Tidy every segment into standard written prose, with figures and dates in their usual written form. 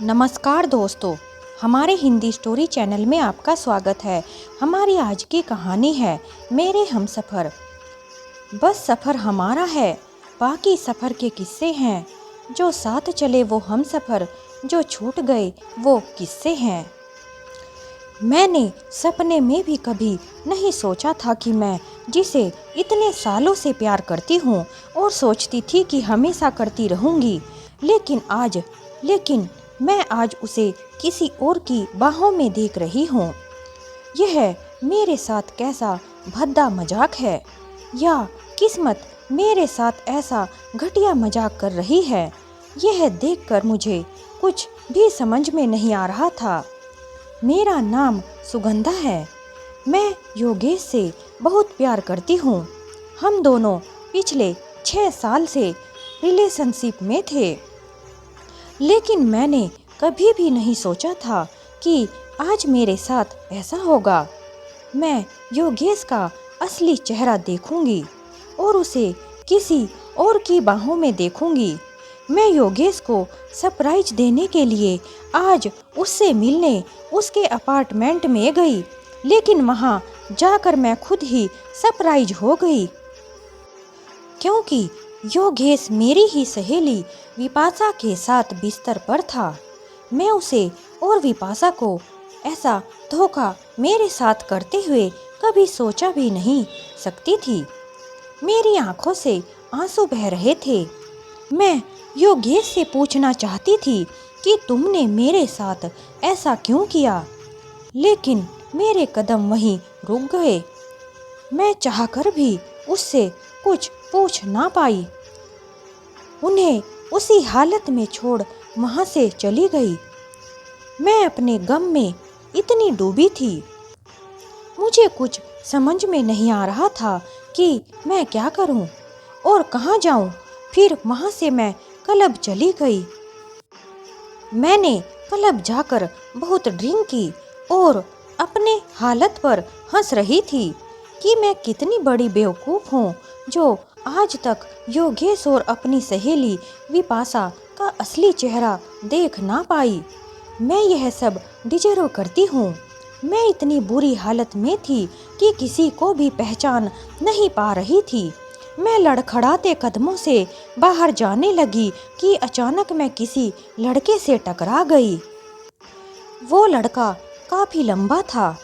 नमस्कार दोस्तों, हमारे हिंदी स्टोरी चैनल में आपका स्वागत है। हमारी आज की कहानी है मेरे हमसफ़र। बस सफ़र हमारा है, बाकी सफ़र के किस्से हैं। जो साथ चले वो हमसफ़र, जो छूट गए वो किस्से हैं। मैंने सपने में भी कभी नहीं सोचा था कि मैं जिसे इतने सालों से प्यार करती हूँ और सोचती थी कि हमेशा करती रहूँगी, लेकिन मैं आज उसे किसी और की बाहों में देख रही हूँ। यह मेरे साथ कैसा भद्दा मजाक है, या किस्मत मेरे साथ ऐसा घटिया मजाक कर रही है। यह देखकर मुझे कुछ भी समझ में नहीं आ रहा था। मेरा नाम सुगंधा है। मैं योगेश से बहुत प्यार करती हूँ। हम दोनों पिछले 6 साल से रिलेशनशिप में थे, लेकिन मैंने कभी भी नहीं सोचा था कि आज मेरे साथ ऐसा होगा। मैं योगेश का असली चेहरा देखूंगी और उसे किसी और की बाहों में देखूंगी। मैं योगेश को सरप्राइज देने के लिए आज उससे मिलने उसके अपार्टमेंट में गई, लेकिन वहां जाकर मैं खुद ही सरप्राइज हो गई, क्योंकि योगेश मेरी ही सहेली विपाशा के साथ बिस्तर पर था। मैं उसे और विपाशा को ऐसा धोखा मेरे साथ करते हुए कभी सोचा भी नहीं सकती थी। मेरी आंखों से आंसू बह रहे थे। मैं योगेश से पूछना चाहती थी कि तुमने मेरे साथ ऐसा क्यों किया, लेकिन मेरे कदम वहीं रुक गए। मैं चाहकर भी उससे कुछ पूछ ना पाई। उन्हें उसी हालत में छोड़ वहां से चली गई। मैं अपने गम में इतनी डूबी थी, मुझे कुछ समझ में नहीं आ रहा था कि मैं क्या करूं और कहां जाऊं। फिर वहां से मैं क्लब चली गई। मैंने क्लब जाकर बहुत ड्रिंक की और अपने हालत पर हंस रही थी कि मैं कितनी बड़ी बेवकूफ़ हूँ जो आज तक योगेश और अपनी सहेली विपाशा का असली चेहरा देख ना पाई। मैं यह सब डिजर्व करती हूँ। मैं इतनी बुरी हालत में थी कि किसी को भी पहचान नहीं पा रही थी। मैं लड़खड़ाते कदमों से बाहर जाने लगी कि अचानक मैं किसी लड़के से टकरा गई। वो लड़का काफ़ी लंबा था,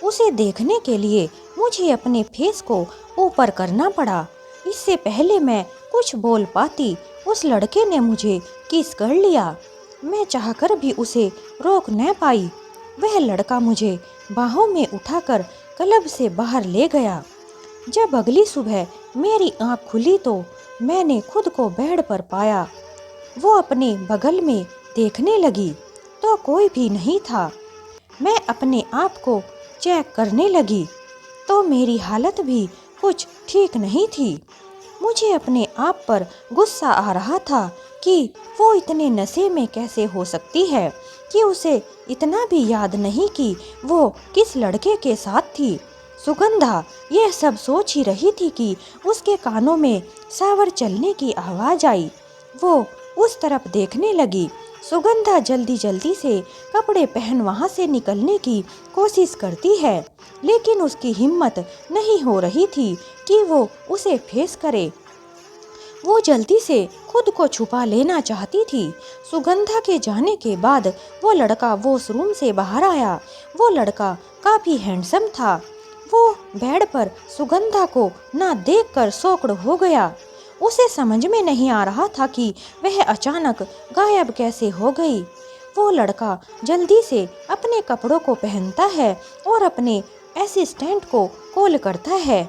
उसे देखने के लिए मुझे अपने फेस को ऊपर करना पड़ा। इससे पहले मैं कुछ बोल पाती, उस लड़के ने मुझे किस कर लिया। मैं चाहकर भी उसे रोक न पाई। वह लड़का मुझे बाहों में उठाकर क्लब से बाहर ले गया। जब अगली सुबह मेरी आँख खुली तो मैंने खुद को बेड पर पाया। वो अपने बगल में देखने लगी तो कोई भी नहीं था। मैं अपने आप को चेक करने लगी तो मेरी हालत भी कुछ ठीक नहीं थी। मुझे अपने आप पर गुस्सा आ रहा था कि वो इतने नशे में कैसे हो सकती है कि उसे इतना भी याद नहीं कि वो किस लड़के के साथ थी। सुगंधा यह सब सोच ही रही थी कि उसके कानों में शावर चलने की आवाज़ आई। वो उस तरफ देखने लगी। सुगंधा जल्दी जल्दी से कपड़े पहन वहाँ से निकलने की कोशिश करती है, लेकिन उसकी हिम्मत नहीं हो रही थी कि वो उसे फेस करे। वो जल्दी से खुद को छुपा लेना चाहती थी। सुगंधा के जाने के बाद वो लड़का वॉशरूम से बाहर आया। वो लड़का काफ़ी हैंडसम था। वो बेड पर सुगंधा को ना देखकर शॉक्ड हो गया। उसे समझ में नहीं आ रहा था कि वह अचानक गायब कैसे हो गई। वो लड़का जल्दी से अपने कपड़ों को पहनता है और अपने असिस्टेंट को कॉल करता है।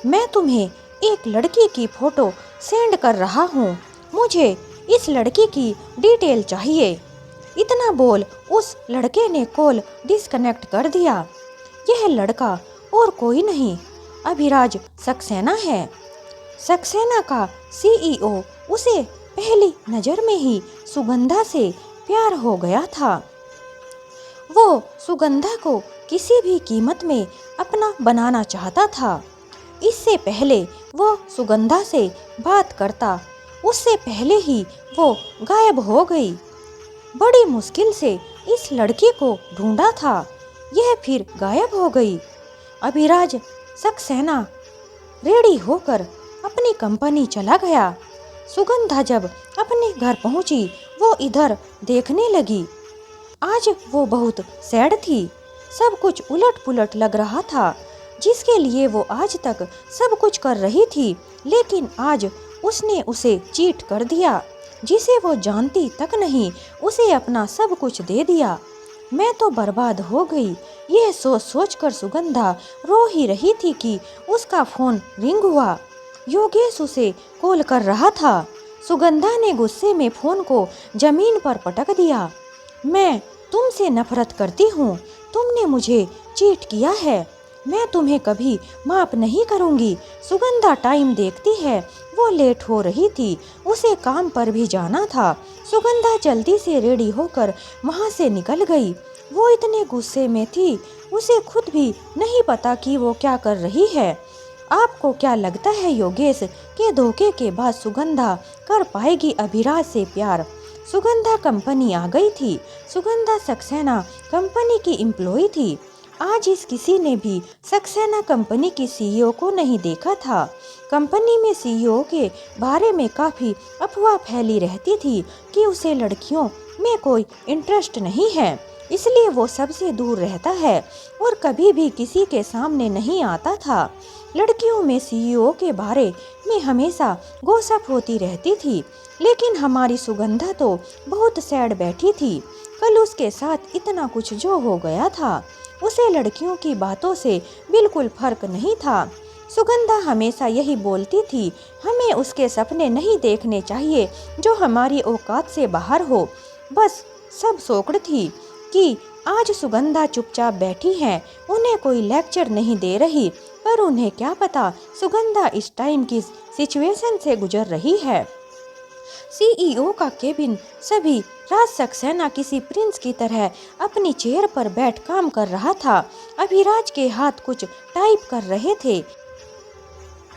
मैं तुम्हें एक लड़की की फ़ोटो सेंड कर रहा हूँ, मुझे इस लड़की की डिटेल चाहिए। इतना बोल उस लड़के ने कॉल डिस्कनेक्ट कर दिया। यह लड़का और कोई नहीं, अभिराज सक्सेना है। सक्सेना का सीईओ। उसे पहली नज़र में ही सुगंधा से प्यार हो गया था। वो सुगंधा को किसी भी कीमत में अपना बनाना चाहता था। इससे पहले वो सुगंधा से बात करता, उससे पहले ही वो गायब हो गई। बड़ी मुश्किल से इस लड़की को ढूंढा था, यह फिर गायब हो गई। अभिराज सक्सेना रेडी होकर अपनी कंपनी चला गया। सुगंधा जब अपने घर पहुंची, वो इधर देखने लगी। आज वो बहुत सैड थी। सब कुछ उलट पुलट लग रहा था। जिसके लिए वो आज तक सब कुछ कर रही थी, लेकिन आज उसने उसे चीट कर दिया। जिसे वो जानती तक नहीं, उसे अपना सब कुछ दे दिया। मैं तो बर्बाद हो गई। यह सोच सोच कर सुगंधा रो ही रही थी कि उसका फोन रिंग हुआ। योगेश उसे कॉल कर रहा था। सुगंधा ने गुस्से में फोन को जमीन पर पटक दिया। मैं तुमसे नफरत करती हूँ। तुमने मुझे चीट किया है। मैं तुम्हें कभी माफ नहीं करूँगी। सुगंधा टाइम देखती है। वो लेट हो रही थी, उसे काम पर भी जाना था। सुगंधा जल्दी से रेडी होकर वहाँ से निकल गई। वो इतने गुस्से में थी, उसे खुद भी नहीं पता कि वो क्या कर रही है। आपको क्या लगता है योगेश के धोखे के बाद सुगंधा कर पाएगी अभिराज से प्यार? सुगंधा कंपनी आ गई थी। सुगंधा सक्सेना कंपनी की एम्प्लॉय थी। आज इस किसी ने भी सक्सेना कंपनी की सीईओ को नहीं देखा था। कंपनी में सीईओ के बारे में काफ़ी अफवाह फैली रहती थी कि उसे लड़कियों में कोई इंटरेस्ट नहीं है, इसलिए वो सबसे दूर रहता है और कभी भी किसी के सामने नहीं आता था। लड़कियों में सीईओ के बारे में हमेशा गॉसिप होती रहती थी, लेकिन हमारी सुगंधा तो बहुत सैड बैठी थी। कल उसके साथ इतना कुछ जो हो गया था, उसे लड़कियों की बातों से बिल्कुल फर्क नहीं था। सुगंधा हमेशा यही बोलती थी, हमें उसके सपने नहीं देखने चाहिए जो हमारी औकात से बाहर हो। बस सब सोचती थी कि आज सुगंधा चुपचाप बैठी है, उन्हें कोई लेक्चर नहीं दे रही, पर उन्हें क्या पता सुगंधा इस टाइम की सिचुएशन से गुजर रही है। सीईओ का केबिन सभी राज सक्सेना किसी प्रिंस की तरह अपनी चेयर पर बैठ काम कर रहा था। अभिराज के हाथ कुछ टाइप कर रहे थे।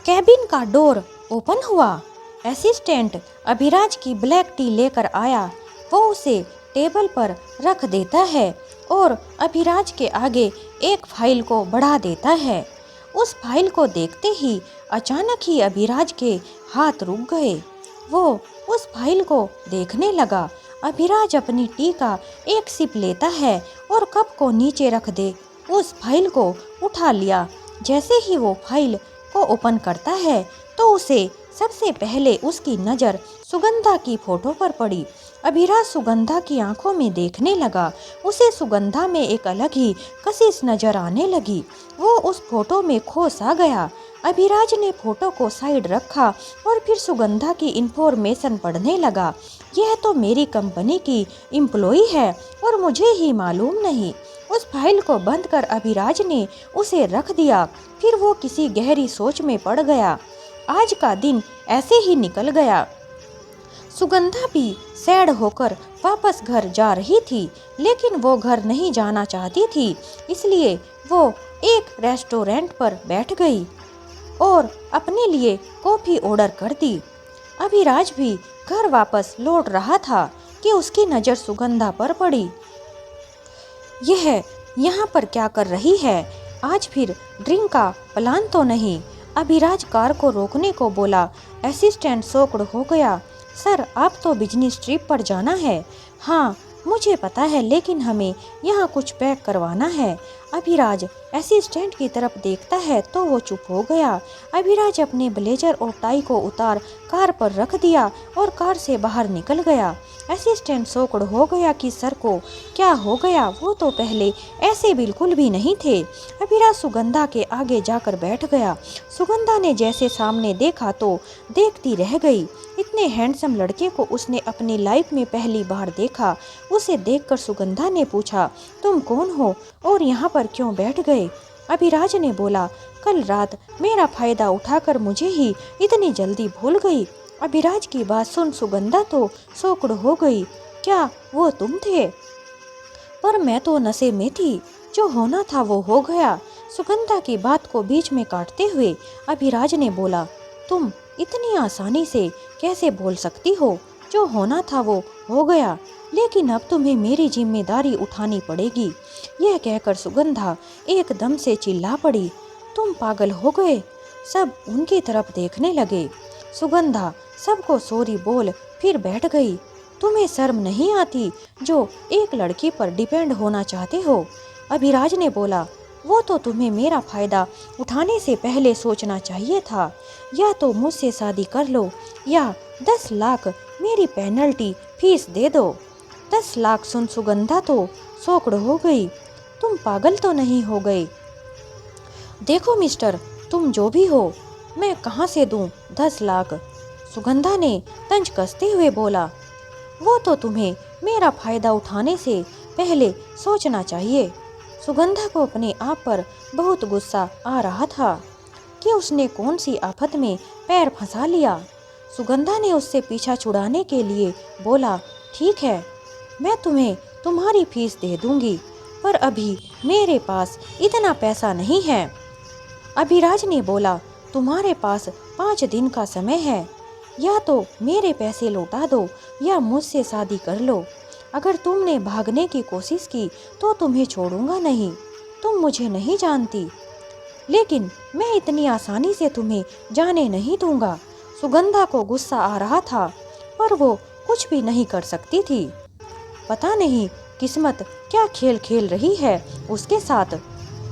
केबिन का डोर ओपन हुआ। असिस्टेंट अभिराज की ब्लैक टी लेकर आया। वो उसे टेबल पर रख देता है और अभिराज के आगे एक फाइल को बढ़ा देता है। उस फाइल को देखते ही अचानक ही अभिराज के हाथ रुक गए। वो उस फाइल को देखने लगा। अभिराज अपनी टी का एक सिप लेता है और कप को नीचे रख दे उस फाइल को उठा लिया। जैसे ही वो फाइल को ओपन करता है तो उसे सबसे पहले उसकी नज़र सुगंधा की फोटो पर पड़ी। अभिराज सुगंधा की आंखों में देखने लगा। उसे सुगंधा में एक अलग ही कशिश नजर आने लगी। वो उस फोटो में खो सा गया। अभिराज ने फोटो को साइड रखा और फिर सुगंधा की इंफॉर्मेशन पढ़ने लगा। यह तो मेरी कंपनी की एम्प्लॉई है और मुझे ही मालूम नहीं। उस फाइल को बंद कर अभिराज ने उसे रख दिया। फिर वो किसी गहरी सोच में पड़ गया। आज का दिन ऐसे ही निकल गया। सुगंधा भी सैड होकर वापस घर जा रही थी, लेकिन वो घर नहीं जाना चाहती थी, इसलिए वो एक रेस्टोरेंट पर बैठ गई और अपने लिए कॉफ़ी ऑर्डर कर दी। अभिराज भी घर वापस लौट रहा था कि उसकी नज़र सुगंधा पर पड़ी। यह यहाँ पर क्या कर रही है? आज फिर ड्रिंक का प्लान तो नहीं? अभिराज कार को रोकने को बोला। असिस्टेंट शॉक्ड हो गया। सर, आप तो बिजनेस ट्रिप पर जाना है। हाँ मुझे पता है, लेकिन हमें यहाँ कुछ पैक करवाना है। अभिराज असिस्टेंट की तरफ देखता है तो वो चुप हो गया। अभिराज अपने ब्लेजर और टाई को उतार कार पर रख दिया और कार से बाहर निकल गया। असिस्टेंट शॉक्ड हो गया कि सर को क्या हो गया, वो तो पहले ऐसे बिल्कुल भी नहीं थे। अभिराज सुगंधा के आगे जाकर बैठ गया। सुगंधा ने जैसे सामने देखा तो देखती रह गई। इतने हैंडसम लड़के को उसने अपनी लाइफ में पहली बार देखा। उसे देखकर सुगंधा ने पूछा, तुम कौन हो और यहाँ पर क्यों बैठ गए? अभिराज ने बोला, कल रात मेरा फायदा उठाकर मुझे ही इतनी जल्दी भूल गई। अभिराज की बात सुन सुगंधा तो शॉक्ड हो गई। क्या वो तुम थे? पर मैं तो नशे में थी, जो होना था वो हो गया। सुगंधा की बात को बीच में काटते हुए अभिराज ने बोला, तुम इतनी आसानी से कैसे बोल सकती हो? जो होना था वो हो गया, लेकिन अब तुम्हें मेरी जिम्मेदारी उठानी पड़ेगी। यह कहकर सुगंधा एकदम से चिल्ला पड़ी, तुम पागल हो गए? सब उनकी तरफ देखने लगे। सुगंधा सबको सॉरी बोल फिर बैठ गई। तुम्हें शर्म नहीं आती जो एक लड़की पर डिपेंड होना चाहते हो? अभिराज ने बोला, वो तो तुम्हें मेरा फायदा उठाने से पहले सोचना चाहिए था। या तो मुझसे शादी कर लो या 10 लाख मेरी पेनल्टी फीस दे दो। 10 लाख सुन सुगंधा तो सौकड़ हो गई। तुम पागल तो नहीं हो गए? देखो मिस्टर, तुम जो भी हो, मैं कहाँ से दूं 10 लाख? सुगंधा ने तंज कसते हुए बोला, वो तो तुम्हें मेरा फायदा उठाने से पहले सोचना चाहिए। सुगंधा को अपने आप पर बहुत गुस्सा आ रहा था कि उसने कौन सी आफत में पैर फंसा लिया। सुगंधा ने उससे पीछा छुड़ाने के लिए बोला, ठीक है, मैं तुम्हें तुम्हारी फीस दे दूंगी, पर अभी मेरे पास इतना पैसा नहीं है। अभिराज ने बोला, तुम्हारे पास 5 दिन का समय है, या तो मेरे पैसे लौटा दो या मुझसे शादी कर लो। अगर तुमने भागने की कोशिश की तो तुम्हें छोड़ूंगा नहीं। तुम मुझे नहीं जानती, लेकिन मैं इतनी आसानी से तुम्हें जाने नहीं दूंगा। सुगंधा को गुस्सा आ रहा था, पर वो कुछ भी नहीं कर सकती थी। पता नहीं किस्मत क्या खेल खेल रही है उसके साथ,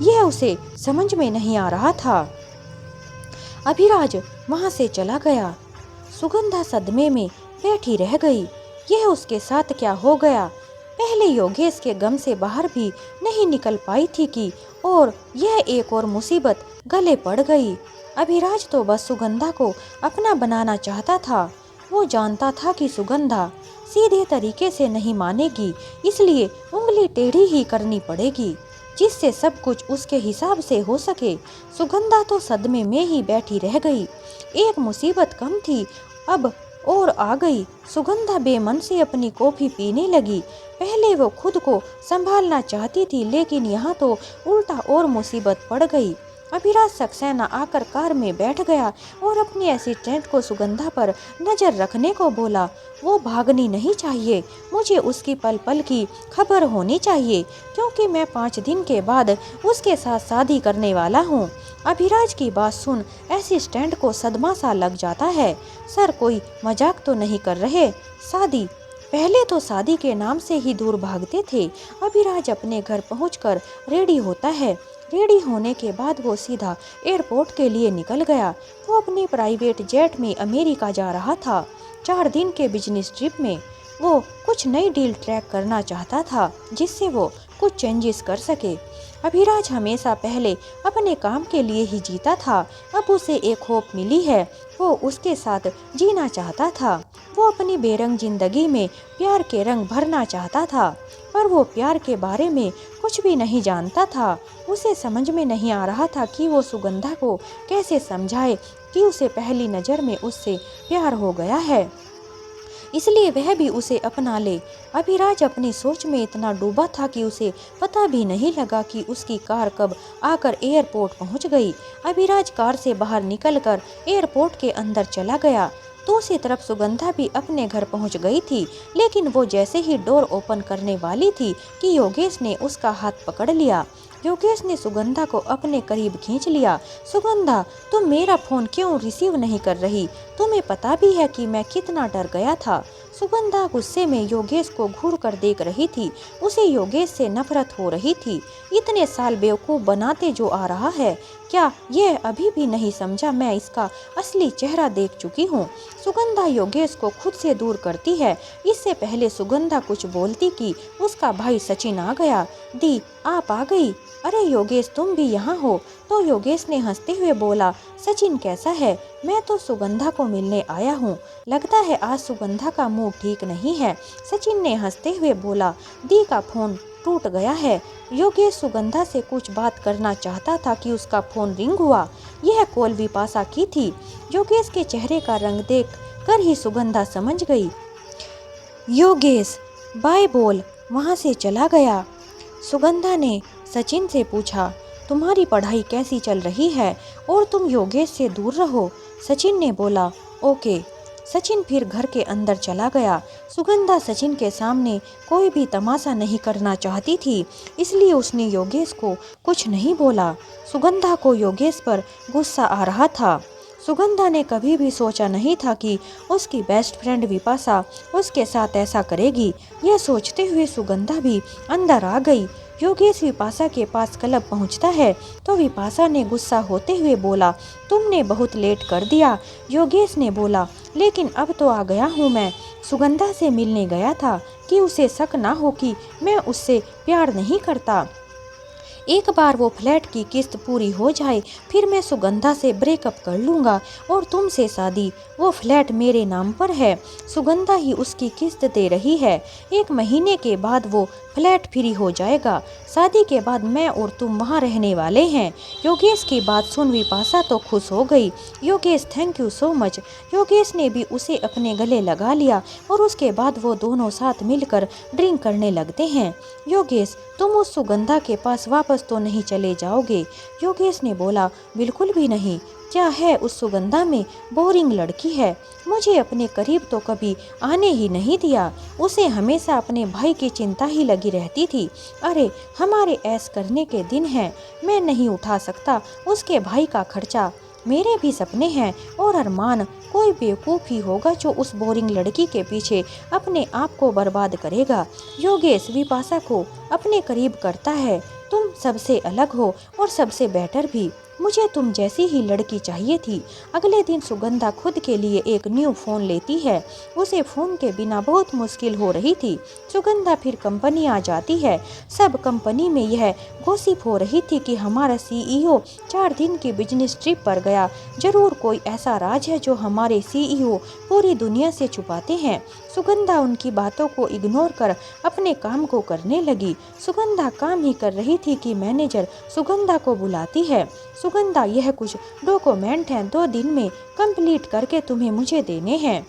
यह उसे समझ में नहीं आ रहा था। अभिराज वहां से चला गया। सुगंधा सदमे में बैठी रह गई। यह उसके साथ क्या हो गया? पहले योगेश के गम से बाहर भी नहीं निकल पाई थी कि और यह एक और मुसीबत गले पड़ गई। अभिराज तो बस सुगंधा को अपना बनाना चाहता था। वो जानता था कि सुगंधा सीधे तरीके से नहीं मानेगी, इसलिए उंगली टेढ़ी ही करनी पड़ेगी जिससे सब कुछ उसके हिसाब से हो सके। सुगंधा तो सदमे में ही बैठी रह गई। एक मुसीबत कम थी, अब और आ गई। सुगंधा बेमन से अपनी कॉफी पीने लगी। पहले वो खुद को संभालना चाहती थी, लेकिन यहाँ तो उल्टा और मुसीबत पड़ गई। अभिराज सक्सेना आकर कार में बैठ गया और अपने असिस्टेंट को सुगंधा पर नजर रखने को बोला। वो भागनी नहीं चाहिए, मुझे उसकी पल पल की खबर होनी चाहिए, क्योंकि मैं 5 दिन के बाद उसके साथ शादी करने वाला हूँ। अभिराज की बात सुन असिस्टेंट को सदमा सा लग जाता है। सर, कोई मजाक तो नहीं कर रहे? शादी? पहले तो शादी के नाम से ही दूर भागते थे। अभिराज अपने घर पहुंचकर रेडी होता है। रेडी होने के बाद वो सीधा एयरपोर्ट के लिए निकल गया। वो अपनी प्राइवेट जेट में अमेरिका जा रहा था। 4 दिन के बिजनेस ट्रिप में वो कुछ नई डील ट्रैक करना चाहता था, जिससे वो कुछ चेंजेस कर सके। अभिराज हमेशा पहले अपने काम के लिए ही जीता था। अब उसे एक होप मिली है, वो उसके साथ जीना चाहता था। वो अपनी बेरंग जिंदगी में प्यार के रंग भरना चाहता था, पर वो प्यार के बारे में कुछ भी नहीं जानता था। उसे समझ में नहीं आ रहा था कि वो सुगंधा को कैसे समझाए कि उसे पहली नज़र में उससे प्यार हो गया है, इसलिए वह भी उसे अपना ले। अभिराज अपनी सोच में इतना डूबा था कि उसे पता भी नहीं लगा कि उसकी कार कब आकर एयरपोर्ट पहुंच गई। अभिराज कार से बाहर निकलकर एयरपोर्ट के अंदर चला गया। दूसरी तरफ सुगंधा भी अपने घर पहुंच गई थी, लेकिन वो जैसे ही डोर ओपन करने वाली थी कि योगेश ने उसका हाथ पकड़ लिया। योगेश ने सुगंधा को अपने करीब खींच लिया। सुगंधा, तुम मेरा फोन क्यों रिसीव नहीं कर रही? तुम्हें पता भी है कि मैं कितना डर गया था। सुगंधा गुस्से में योगेश को घूर कर देख रही थी। उसे योगेश से नफरत हो रही थी। इतने साल बेवकूफ़ बनाते जो आ रहा है, क्या यह अभी भी नहीं समझा मैं इसका असली चेहरा देख चुकी हूँ। सुगंधा योगेश को खुद से दूर करती है। इससे पहले सुगंधा कुछ बोलती कि उसका भाई सचिन आ गया। दी, आप आ गई? अरे योगेश, तुम भी यहाँ हो? तो योगेश ने हंसते हुए बोला, सचिन कैसा है? मैं तो सुगंधा को मिलने आया हूँ। लगता है आज सुगंधा का मूड ठीक नहीं है। सचिन ने हंसते हुए बोला, दी का फोन टूट गया है। योगेश सुगंधा से कुछ बात करना चाहता था कि उसका फोन रिंग हुआ। यह कॉल विपाशा की थी। योगेश के चेहरे का रंग देख कर ही सुगंधा समझ गई। योगेश बाय बोल वहाँ से चला गया। सुगंधा ने सचिन से पूछा, तुम्हारी पढ़ाई कैसी चल रही है और तुम योगेश से दूर रहो? सचिन ने बोला, ओके। सचिन फिर घर के अंदर चला गया। सुगंधा सचिन के सामने कोई भी तमाशा नहीं करना चाहती थी, इसलिए उसने योगेश को कुछ नहीं बोला। सुगंधा को योगेश पर गुस्सा आ रहा था। सुगंधा ने कभी भी सोचा नहीं था कि उसकी बेस्ट फ्रेंड विपाशा उसके साथ ऐसा करेगी। यह सोचते हुए सुगंधा भी अंदर आ गई। योगेश विपाशा के पास क्लब पहुंचता है तो विपाशा ने गुस्सा होते हुए बोला, तुमने बहुत लेट कर दिया। योगेश ने बोला, लेकिन अब तो आ गया हूँ मैं। सुगंधा से मिलने गया था कि उसे शक ना हो कि मैं उससे प्यार नहीं करता। एक बार वो फ्लैट की किस्त पूरी हो जाए फिर मैं सुगंधा से ब्रेकअप कर लूँगा और तुमसे शादी। वो फ्लैट मेरे नाम पर है, सुगंधा ही उसकी किस्त दे रही है। 1 महीने के बाद वो फ्लैट फ्री हो जाएगा। शादी के बाद मैं और तुम वहाँ रहने वाले हैं। योगेश की बात सुन विपाशा तो खुश हो गई। Yogesh thank you so much. Yogesh ने भी उसे अपने गले लगा लिया और उसके बाद वो दोनों साथ मिलकर ड्रिंक करने लगते हैं। योगेश, तुम उस सुगंधा के पास वापस तो नहीं चले जाओगे? योगेश ने बोला, बिल्कुल भी नहीं। क्या है उस सुगंधा में? बोरिंग लड़की है, मुझे अपने करीब तो कभी आने ही नहीं दिया। उसे हमेशा अपने भाई की चिंता ही लगी रहती थी। अरे हमारे ऐश करने के दिन हैं, मैं नहीं उठा सकता उसके भाई का खर्चा। मेरे भी सपने हैं और अरमान। कोई बेवकूफ़ ही होगा जो उस बोरिंग लड़की के पीछे अपने आप को बर्बाद करेगा। योगेश विपाशा को अपने करीब करता है। तुम सबसे अलग हो और सबसे बेटर भी। मुझे तुम जैसी ही लड़की चाहिए थी। अगले दिन सुगंधा खुद के लिए एक न्यू फ़ोन लेती है। उसे फ़ोन के बिना बहुत मुश्किल हो रही थी। सुगंधा फिर कंपनी आ जाती है। सब कंपनी में यह गॉसिप हो रही थी कि हमारा सीईओ 4 दिन की बिजनेस ट्रिप पर गया। जरूर कोई ऐसा राज है जो हमारे सीईओ पूरी दुनिया से छुपाते हैं। सुगंधा उनकी बातों को इग्नोर कर अपने काम को करने लगी। सुगंधा काम ही कर रही थी कि मैनेजर सुगंधा को बुलाती है। सुगंधा, यह कुछ डॉक्यूमेंट हैं, 2 दिन में कंप्लीट करके तुम्हें मुझे देने हैं।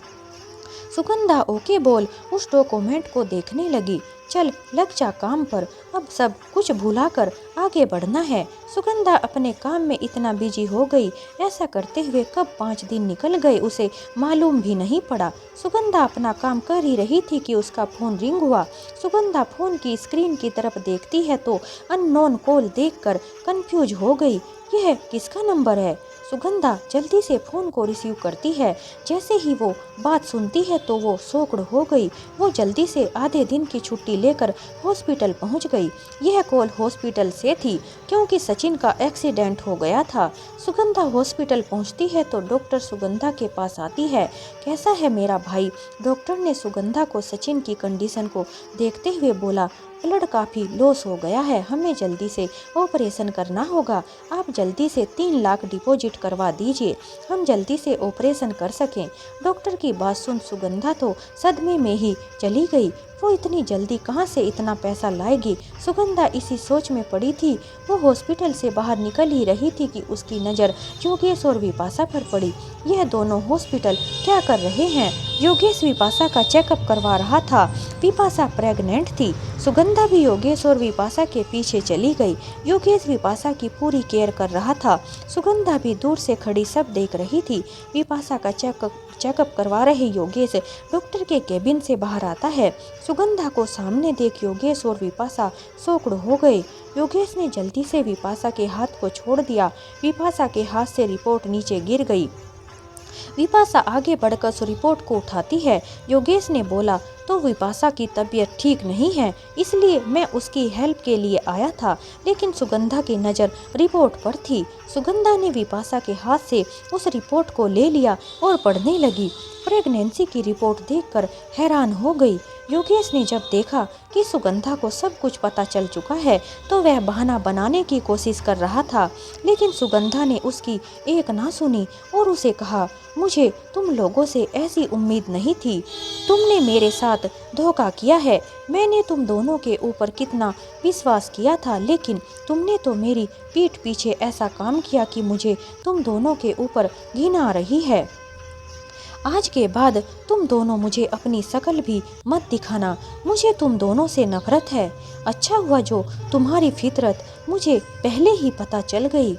सुगंधा ओके बोल उस डॉक्यूमेंट को देखने लगी। चल लग जा काम पर, अब सब कुछ भुलाकर आगे बढ़ना है। सुगंधा अपने काम में इतना बिजी हो गई, ऐसा करते हुए कब 5 दिन निकल गए उसे मालूम भी नहीं पड़ा। सुगंधा अपना काम कर ही रही थी कि उसका फ़ोन रिंग हुआ। सुगंधा फ़ोन की स्क्रीन की तरफ देखती है तो अननोन कॉल देखकर कंफ्यूज हो गई। यह किसका नंबर है? सुगंधा जल्दी से फ़ोन को रिसीव करती है। जैसे ही वो बात सुनती है तो वो शॉक्ड हो गई। वो जल्दी से आधे दिन की छुट्टी लेकर हॉस्पिटल पहुंच गई। यह कॉल हॉस्पिटल से थी क्योंकि सचिन का एक्सीडेंट हो गया था। सुगंधा हॉस्पिटल पहुंचती है तो डॉक्टर सुगंधा के पास आती है। कैसा है मेरा भाई? डॉक्टर ने सुगंधा को सचिन की कंडीशन को देखते हुए बोला, ब्लड काफ़ी लॉस हो गया है, हमें जल्दी से ऑपरेशन करना होगा। आप जल्दी से 3 लाख डिपॉजिट करवा दीजिए, हम जल्दी से ऑपरेशन कर सकें। डॉक्टर की बात सुन सुगंधा तो सदमे में ही चली गई। वो इतनी जल्दी कहाँ से इतना पैसा लाएगी? सुगंधा इसी सोच में पड़ी थी। वो हॉस्पिटल से बाहर निकल ही रही थी कि उसकी नज़र योगेश और विपाशा पर पड़ी। यह दोनों हॉस्पिटल क्या कर रहे हैं? योगेश विपाशा का चेकअप करवा रहा था। विपाशा प्रेग्नेंट थी। सुगंधा भी योगेश और विपाशा के पीछे चली गई। योगेश विपाशा की पूरी केयर कर रहा था। सुगंधा भी दूर से खड़ी सब देख रही थी। विपाशा का चेकअप करवा रहे योगेश डॉक्टर के केबिन से बाहर आता है। सुगंधा को सामने देख योगेश और विपाशा शॉक्ड हो गए। योगेश ने जल्दी से विपाशा के हाथ को छोड़ दिया। विपाशा के हाथ से रिपोर्ट नीचे गिर गई। विपाशा आगे बढ़कर उस रिपोर्ट को उठाती है। योगेश ने बोला, तो विपाशा की तबीयत ठीक नहीं है, इसलिए मैं उसकी हेल्प के लिए आया था। लेकिन सुगंधा की नज़र रिपोर्ट पर थी। सुगंधा ने विपाशा के हाथ से उस रिपोर्ट को ले लिया और पढ़ने लगी। प्रेगनेंसी की रिपोर्ट देखकर हैरान हो गई। योगेश ने जब देखा कि सुगंधा को सब कुछ पता चल चुका है तो वह बहाना बनाने की कोशिश कर रहा था, लेकिन सुगंधा ने उसकी एक ना सुनी और उसे कहा, मुझे तुम लोगों से ऐसी उम्मीद नहीं थी। तुमने मेरे साथ धोखा किया है। मैंने तुम दोनों के ऊपर कितना विश्वास किया था, लेकिन तुमने तो मेरी पीठ पीछे ऐसा काम किया कि मुझे तुम दोनों के ऊपर घिन आ रही है। आज के बाद तुम दोनों मुझे अपनी शक्ल भी मत दिखाना। मुझे तुम दोनों से नफरत है। अच्छा हुआ जो तुम्हारी फितरत मुझे पहले ही पता चल गई।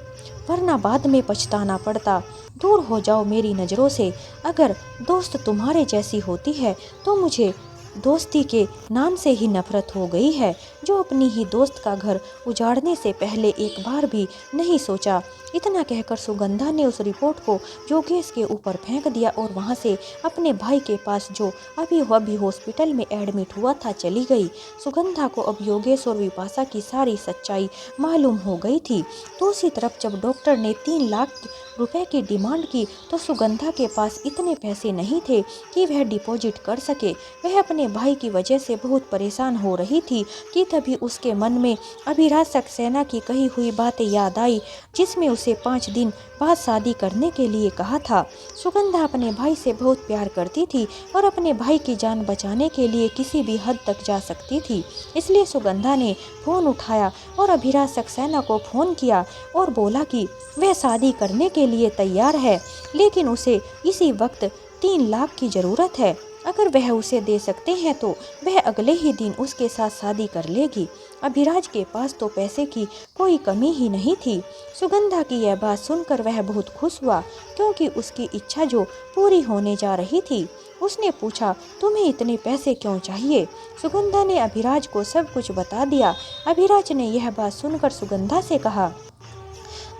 वरना बाद में पछताना पड़ता। दूर हो जाओ मेरी नज़रों से। अगर दोस्त तुम्हारे जैसी होती है तो मुझे दोस्ती के नाम से ही नफरत हो गई है, जो अपनी ही दोस्त का घर उजाड़ने से पहले एक बार भी नहीं सोचा। इतना कहकर सुगंधा ने उस रिपोर्ट को योगेश के ऊपर फेंक दिया और वहाँ से अपने भाई के पास, जो अभी अभी हॉस्पिटल में एडमिट हुआ था, चली गई। सुगंधा को अब योगेश और विपाशा की सारी सच्चाई मालूम हो गई थी। दूसरी तरफ जब डॉक्टर ने 3 लाख रुपए की डिमांड की तो सुगंधा के पास इतने पैसे नहीं थे कि वह डिपॉजिट कर सके। वह अपने भाई की वजह से बहुत परेशान हो रही थी कि तभी उसके मन में अभिराज सक्सेना की कही हुई बातें याद आई, जिसमें उसे 5 दिन बाद शादी करने के लिए कहा था। सुगंधा अपने भाई से बहुत प्यार करती थी और अपने भाई की जान बचाने के लिए किसी भी हद तक जा सकती थी। इसलिए सुगंधा ने फ़ोन उठाया और अभिराज सक्सेना को फ़ोन किया और बोला कि वह शादी करने के लिए तैयार है, लेकिन उसे इसी वक्त 3 लाख की ज़रूरत है। अगर वह उसे दे सकते हैं तो वह अगले ही दिन उसके साथ शादी कर लेगी। अभिराज के पास तो पैसे की कोई कमी ही नहीं थी। सुगंधा की यह बात सुनकर वह बहुत खुश हुआ, क्योंकि उसकी इच्छा जो पूरी होने जा रही थी। उसने पूछा, तुम्हें इतने पैसे क्यों चाहिए? सुगंधा ने अभिराज को सब कुछ बता दिया। अभिराज ने यह बात सुनकर सुगंधा से कहा,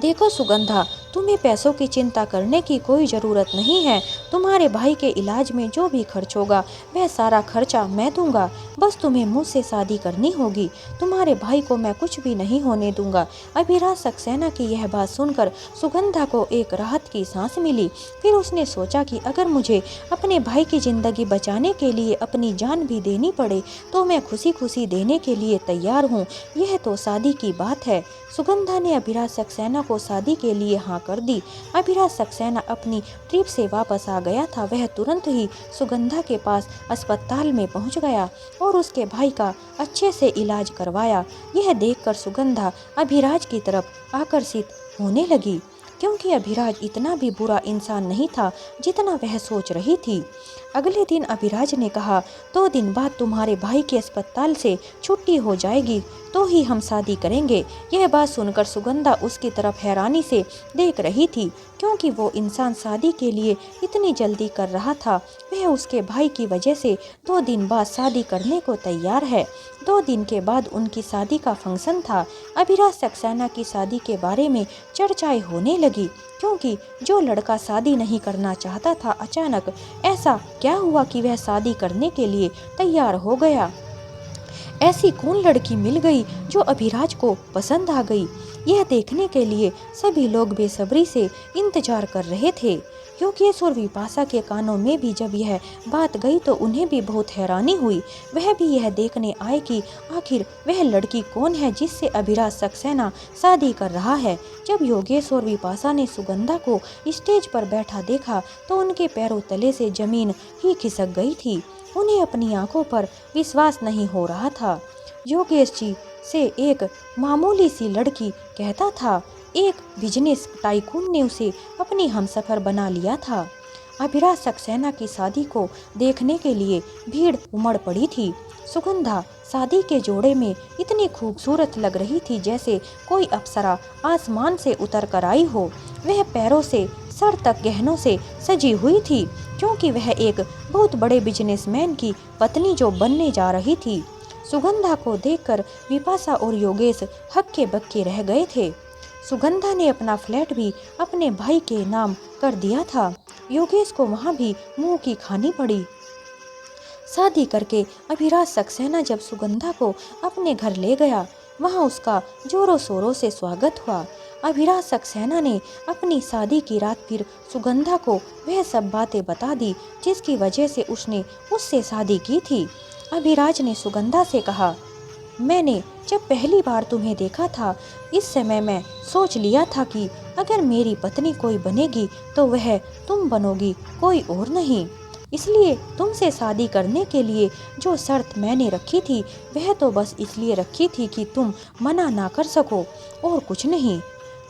देखो सुगंधा, तुम्हें पैसों की चिंता करने की कोई ज़रूरत नहीं है। तुम्हारे भाई के इलाज में जो भी खर्च होगा वह सारा खर्चा मैं दूंगा। बस तुम्हें मुझसे शादी करनी होगी। तुम्हारे भाई को मैं कुछ भी नहीं होने दूंगा। अभिराज सक्सेना की यह बात सुनकर सुगंधा को एक राहत की सांस मिली। फिर उसने सोचा कि अगर मुझे अपने भाई की ज़िंदगी बचाने के लिए अपनी जान भी देनी पड़े तो मैं खुशी खुशी देने के लिए तैयार हूँ। यह तो शादी की बात है। सुगंधा ने अभिराज सक्सेना को शादी के लिए हाँ कर दी। अभिराज सक्सेना अपनी ट्रिप से वापस आ गया था। वह तुरंत ही सुगंधा के पास अस्पताल में पहुंच गया और उसके भाई का अच्छे से इलाज करवाया। यह देखकर सुगंधा अभिराज की तरफ आकर्षित होने लगी, क्योंकि अभिराज इतना भी बुरा इंसान नहीं था जितना वह सोच रही थी। अगले दिन अभिराज ने कहा, 2 दिन बाद तुम्हारे भाई के अस्पताल से छुट्टी हो जाएगी तो ही हम शादी करेंगे। यह बात सुनकर सुगंधा उसकी तरफ हैरानी से देख रही थी, क्योंकि वो इंसान शादी के लिए इतनी जल्दी कर रहा था। वह उसके भाई की वजह से 2 दिन बाद शादी करने को तैयार है। 2 दिन के बाद उनकी शादी का फंक्शन था। अभिराज सक्सेना की शादी के बारे में चर्चाएं होने लगी, क्योंकि जो लड़का शादी नहीं करना चाहता था, अचानक ऐसा क्या हुआ कि वह शादी करने के लिए तैयार हो गया। ऐसी कौन लड़की मिल गई जो अभिराज को पसंद आ गई? यह देखने के लिए सभी लोग बेसब्री से इंतजार कर रहे थे। योगेश और विपाशा के कानों में भी जब यह बात गई तो उन्हें भी बहुत हैरानी हुई। वह भी यह देखने आए कि आखिर वह लड़की कौन है जिससे अभिराज सक्सेना शादी कर रहा है। जब योगेश और विपाशा ने सुगंधा को स्टेज पर बैठा देखा तो उनके पैरों तले से जमीन ही खिसक गई थी। उन्हें अपनी आंखों पर विश्वास नहीं हो रहा था। योगेश जी से एक मामूली सी लड़की कहता था, एक बिजनेस टाइकून ने उसे अपनी हमसफर बना लिया था। अभिराज सक्सेना की शादी को देखने के लिए भीड़ उमड़ पड़ी थी। सुगंधा शादी के जोड़े में इतनी खूबसूरत लग रही थी जैसे कोई अप्सरा आसमान से उतर कर आई हो। वह पैरों से सर तक गहनों से सजी हुई थी, क्योंकि वह एक बहुत बड़े बिजनेसमैन की पत्नी जो बनने जा रही थी। सुगंधा को देखकर विपाशा और योगेश हक्के बक्के रह गए थे। सुगंधा ने अपना फ्लैट भी अपने भाई के नाम कर दिया था। योगेश को वहाँ भी मुंह की खानी पड़ी। शादी करके अभिराज सक्सेना जब सुगंधा को अपने घर ले गया, वहाँ उसका जोरों शोरों से स्वागत हुआ। अभिराज सक्सेना ने अपनी शादी की रात फिर सुगंधा को वह सब बातें बता दी जिसकी वजह से उसने उससे शादी की थी। अभिराज ने सुगंधा से कहा, मैंने जब पहली बार तुम्हें देखा था, इस समय मैं सोच लिया था कि अगर मेरी पत्नी कोई बनेगी तो वह तुम बनोगी, कोई और नहीं। इसलिए तुमसे शादी करने के लिए जो शर्त मैंने रखी थी वह तो बस इसलिए रखी थी कि तुम मना ना कर सको, और कुछ नहीं।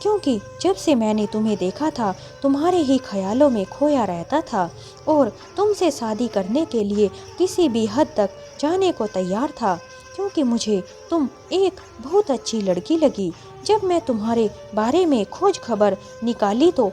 क्योंकि जब से मैंने तुम्हें देखा था तुम्हारे ही ख्यालों में खोया रहता था और तुमसे शादी करने के लिए किसी भी हद तक जाने को तैयार था, क्योंकि मुझे तुम एक बहुत अच्छी लड़की लगी जब मैं तुम्हारे बारे में खोज खबर निकाली तो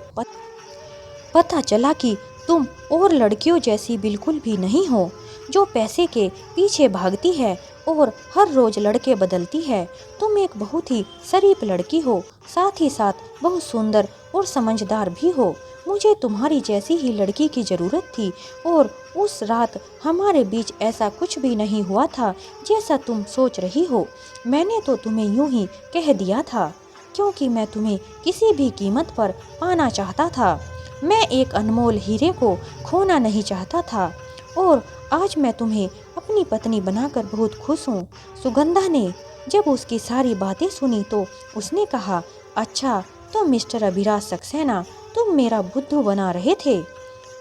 पता चला कि तुम और लड़कियों जैसी बिल्कुल भी नहीं हो, जो पैसे के पीछे भागती है और हर रोज लड़के बदलती है। तुम एक बहुत ही शरीफ लड़की हो, साथ ही साथ बहुत सुंदर और समझदार भी हो। मुझे तुम्हारी जैसी ही लड़की की ज़रूरत थी और उस रात हमारे बीच ऐसा कुछ भी नहीं हुआ था जैसा तुम सोच रही हो। मैंने तो तुम्हें यूं ही कह दिया था क्योंकि मैं तुम्हें किसी भी कीमत पर पाना चाहता था। मैं एक अनमोल हीरे को खोना नहीं चाहता था और आज मैं तुम्हें अपनी पत्नी बनाकर बहुत खुश हूँ। सुगंधा ने जब उसकी सारी बातें सुनी तो उसने कहा, अच्छा तो मिस्टर अभिराज सक्सेना तुम मेरा बुद्धू बना रहे थे।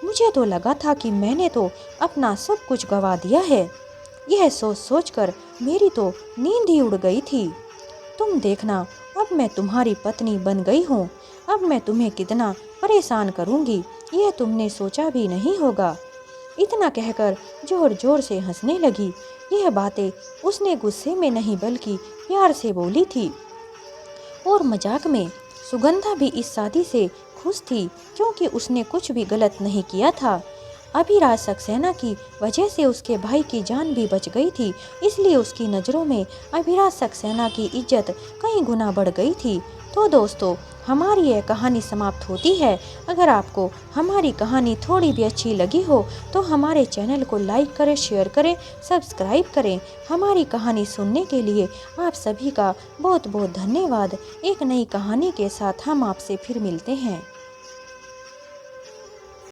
मुझे तो लगा था कि मैंने तो अपना सब कुछ गवा दिया है। यह सोच सोचकर मेरी तो नींद ही उड़ गई थी। तुम देखना, अब मैं तुम्हारी पत्नी बन गई हूँ। अब मैं तुम्हें कितना परेशान करूँगी यह तुमने सोचा भी नहीं होगा। इतना कहकर जोर जोर से हंसने लगी। यह बातें उसने गुस्से में नहीं बल्कि प्यार से बोली थी और मजाक में। सुगंधा भी इस शादी से खुश थी क्योंकि उसने कुछ भी गलत नहीं किया था। अभिराज सक्सेना की वजह से उसके भाई की जान भी बच गई थी, इसलिए उसकी नज़रों में अभिराज सक्सेना की इज्जत कई गुना बढ़ गई थी। तो दोस्तों, हमारी यह कहानी समाप्त होती है। अगर आपको हमारी कहानी थोड़ी भी अच्छी लगी हो तो हमारे चैनल को लाइक करें, शेयर करें, सब्सक्राइब करें। हमारी कहानी सुनने के लिए आप सभी का बहुत बहुत धन्यवाद। एक नई कहानी के साथ हम आपसे फिर मिलते हैं।